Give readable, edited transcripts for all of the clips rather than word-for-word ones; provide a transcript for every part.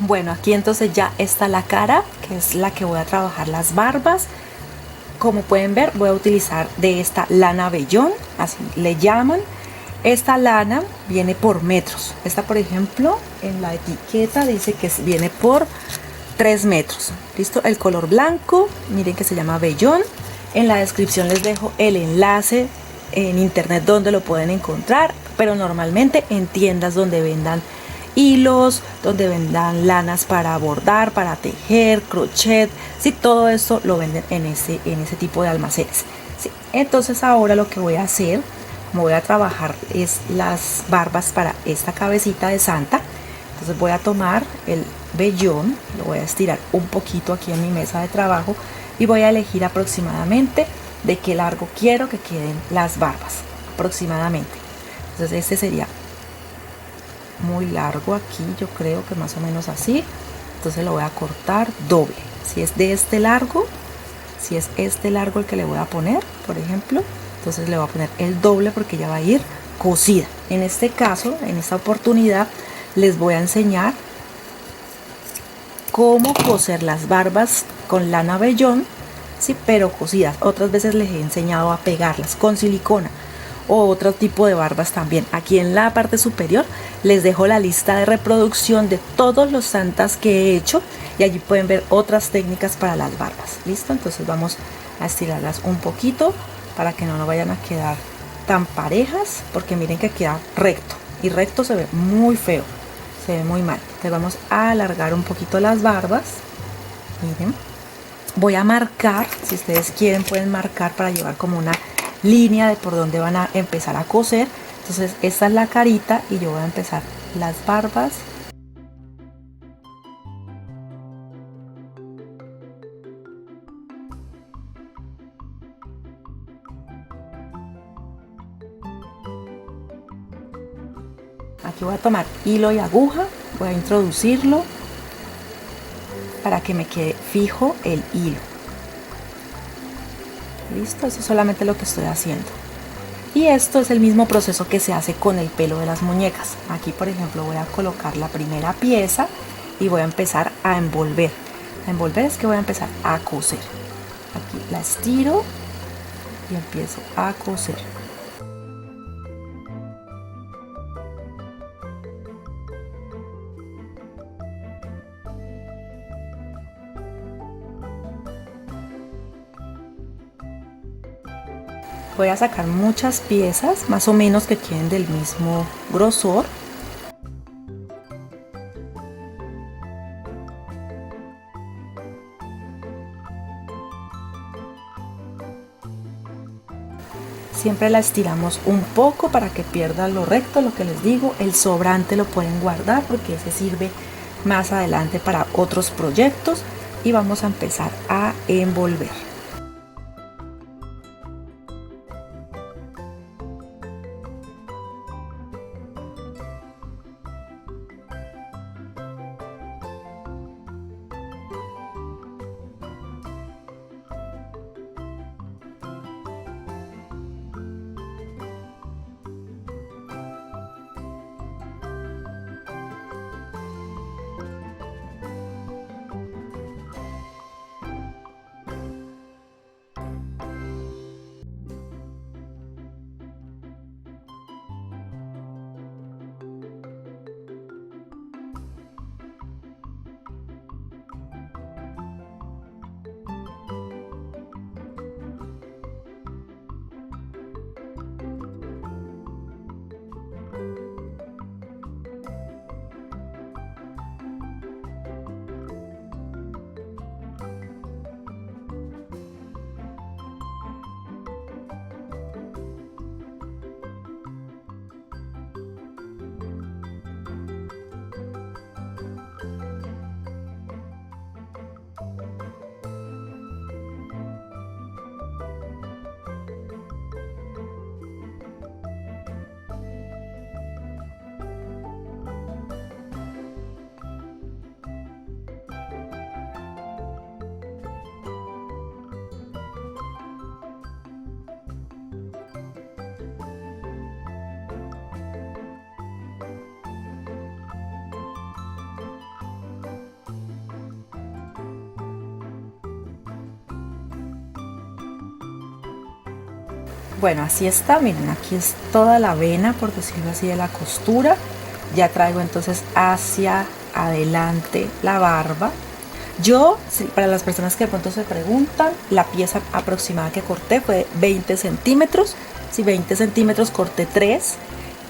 Bueno, aquí entonces ya está la cara, que es la que voy a trabajar las barbas. Como pueden ver, voy a utilizar de esta lana vellón, así le llaman. Esta lana viene por metros. Esta, por ejemplo, en la etiqueta dice que viene por 3 metros. ¿Listo? El color blanco, miren que se llama vellón. En la descripción les dejo el enlace en internet donde lo pueden encontrar, pero normalmente en tiendas donde vendan hilos, donde vendan lanas para bordar, para tejer, crochet, sí, todo esto lo venden en ese tipo de almacenes. Sí. Entonces ahora lo que voy a hacer, como voy a trabajar es las barbas para esta cabecita de santa, entonces voy a tomar el vellón, lo voy a estirar un poquito aquí en mi mesa de trabajo y voy a elegir aproximadamente de qué largo quiero que queden las barbas, aproximadamente. Entonces este sería muy largo aquí, yo creo que más o menos así, entonces lo voy a cortar doble. Si es de este largo, si es este largo el que le voy a poner, por ejemplo, entonces le voy a poner el doble porque ya va a ir cosida. En este caso, en esta oportunidad, les voy a enseñar cómo coser las barbas con lana vellón, sí, pero cosidas. Otras veces les he enseñado a pegarlas con silicona o otro tipo de barbas también. Aquí en la parte superior les dejo la lista de reproducción de todos los santas que he hecho y allí pueden ver otras técnicas para las barbas. ¿Listo? Entonces vamos a estirarlas un poquito para que no nos vayan a quedar tan parejas, porque miren que queda recto y recto se ve muy feo, se ve muy mal. Entonces vamos a alargar un poquito las barbas. Miren, voy a marcar, si ustedes quieren pueden marcar para llevar como una línea de por donde van a empezar a coser. Entonces esta es la carita y yo voy a empezar las barbas. Aquí voy a tomar hilo y aguja, voy a introducirlo para que me quede fijo el hilo. Listo, eso es solamente lo que estoy haciendo. Y esto es el mismo proceso que se hace con el pelo de las muñecas. Aquí, por ejemplo, voy a colocar la primera pieza y voy a empezar a envolver. A envolver es que voy a empezar a coser. Aquí la estiro y empiezo a coser. Voy a sacar muchas piezas, más o menos que queden del mismo grosor. Siempre la estiramos un poco para que pierda lo recto, lo que les digo. El sobrante lo pueden guardar porque ese sirve más adelante para otros proyectos. Y vamos a empezar a envolver. Bueno, así está, miren, aquí es toda la vena, por decirlo así, de la costura. Ya traigo entonces hacia adelante la barba. Yo, para las personas que de pronto se preguntan, la pieza aproximada que corté fue 20 centímetros. Si 20 centímetros corté 3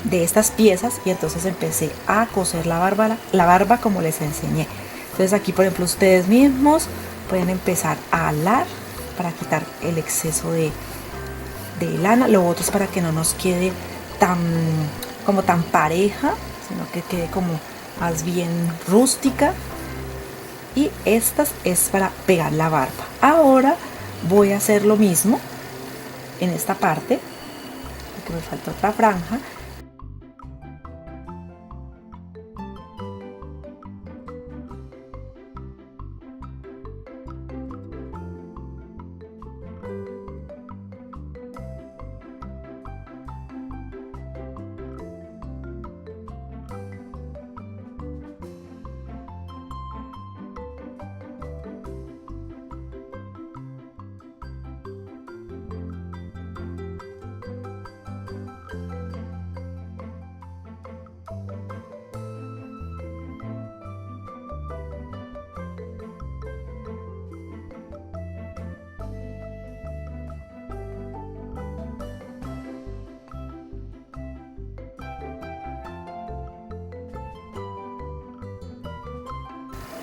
de estas piezas y entonces empecé a coser la barba como les enseñé. Entonces aquí, por ejemplo, ustedes mismos pueden empezar a alar para quitar el exceso de lana. Lo otro es para que no nos quede tan pareja, sino que quede como más bien rústica. Y estas es para pegar la barba. Ahora voy a hacer lo mismo en esta parte, porque me falta otra franja.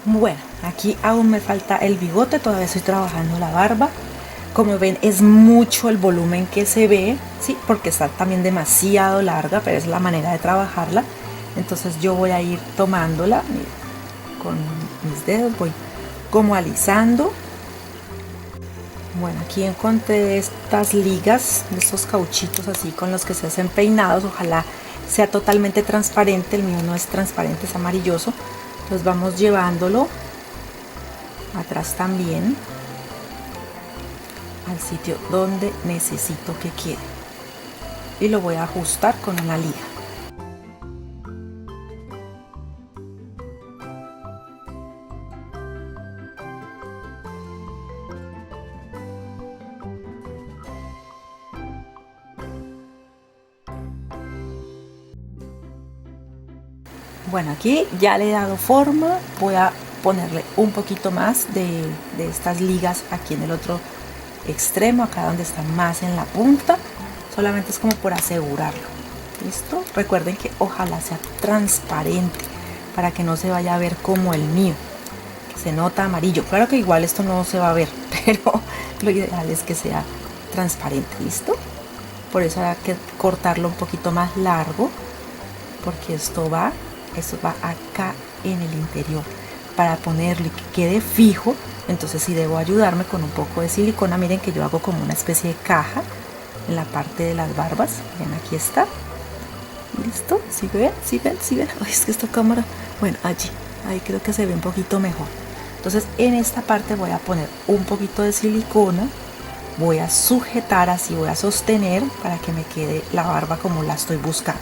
Bueno, aquí aún me falta el bigote, todavía estoy trabajando la barba. Como ven, es mucho el volumen que se ve, ¿sí? Porque está también demasiado larga, pero es la manera de trabajarla. Entonces yo voy a ir tomándola con mis dedos, voy como alisando. Bueno, aquí encontré estas ligas, estos cauchitos así con los que se hacen peinados. Ojalá sea totalmente transparente, el mío no es transparente, es amarilloso. Entonces vamos llevándolo atrás también al sitio donde necesito que quede y lo voy a ajustar con una liga. Bueno, aquí ya le he dado forma, voy a ponerle un poquito más de estas ligas aquí en el otro extremo, acá donde está más en la punta, solamente es como por asegurarlo. ¿Listo? Recuerden que ojalá sea transparente para que no se vaya a ver como el mío, que se nota amarillo. Claro que igual esto no se va a ver, pero lo ideal es que sea transparente. ¿Listo? Por eso hay que cortarlo un poquito más largo, porque esto va acá en el interior para ponerlo y que quede fijo. Entonces sí debo ayudarme con un poco de silicona. Miren que yo hago como una especie de caja en la parte de las barbas. Ven, aquí está. ¿Listo? ¿Sí ven? ¿Sí ven? ¿Sí ven? Ay, es que esta cámara, bueno, allí, ahí creo que se ve un poquito mejor. Entonces en esta parte voy a poner un poquito de silicona, voy a sujetar así, voy a sostener para que me quede la barba como la estoy buscando.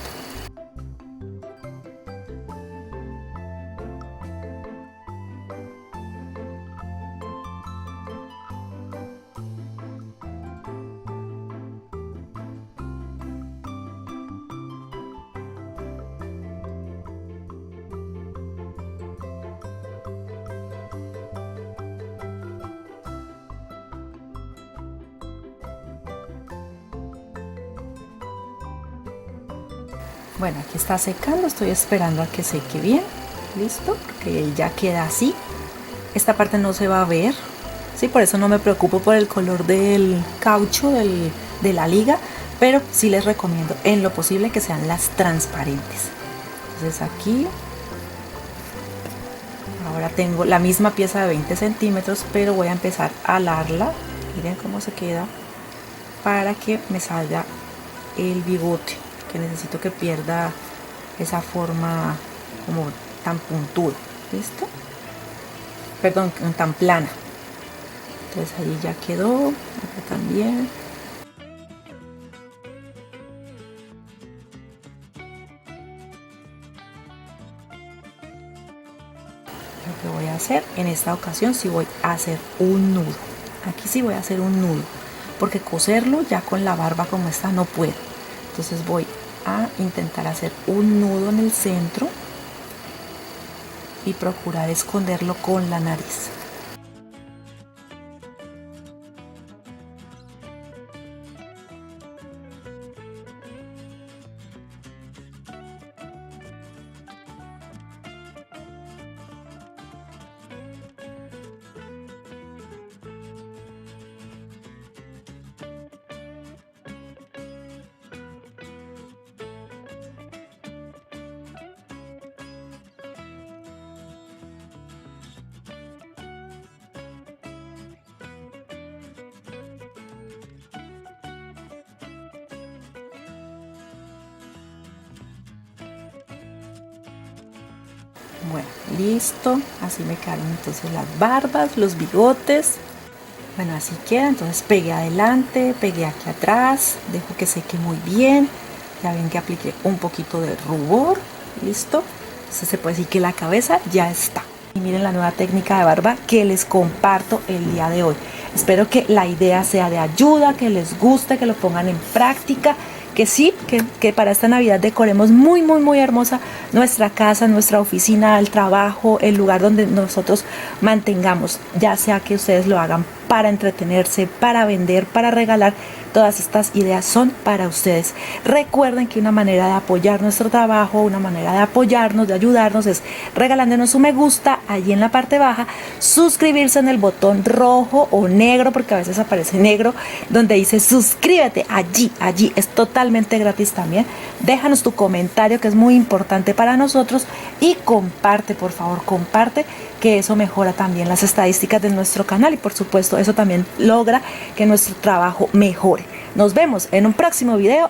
Bueno, aquí está secando, estoy esperando a que seque bien. Listo, que ya queda así. Esta parte no se va a ver, sí, por eso no me preocupo por el color del caucho de la liga, pero sí les recomiendo en lo posible que sean las transparentes. Entonces aquí ahora tengo la misma pieza de 20 centímetros, pero voy a empezar a alarla. Miren cómo se queda para que me salga el bigote, que necesito que pierda esa forma como tan puntuda. ¿Listo? Perdón, tan plana. Entonces ahí ya quedó, acá también. Lo que voy a hacer en esta ocasión, sí voy a hacer un nudo. Aquí sí voy a hacer un nudo. porque coserlo ya con la barba como está no puedo. Entonces voy a intentar hacer un nudo en el centro y procurar esconderlo con la nariz. Bueno, listo, así me quedaron entonces las barbas, los bigotes. Bueno, así queda. Entonces pegué adelante, pegué aquí atrás, dejo que seque muy bien. Ya ven que apliqué un poquito de rubor. Listo. Entonces se puede decir que la cabeza ya está. Y miren la nueva técnica de barba que les comparto el día de hoy. Espero que la idea sea de ayuda, que les guste, que lo pongan en práctica. Que sí, que para esta Navidad decoremos muy, muy, muy hermosa nuestra casa, nuestra oficina, el trabajo, el lugar donde nosotros mantengamos. Ya sea que ustedes lo hagan para entretenerse, para vender, para regalar. Todas estas ideas son para ustedes. Recuerden que una manera de apoyar nuestro trabajo, una manera de apoyarnos, de ayudarnos es regalándonos un me gusta allí en la parte baja, suscribirse en el botón rojo o negro, porque a veces aparece negro, donde dice suscríbete, allí es totalmente gratis también. Déjanos tu comentario, que es muy importante para nosotros, y comparte, por favor, comparte, que eso mejora también las estadísticas de nuestro canal y por supuesto eso también logra que nuestro trabajo mejore. Nos vemos en un próximo video.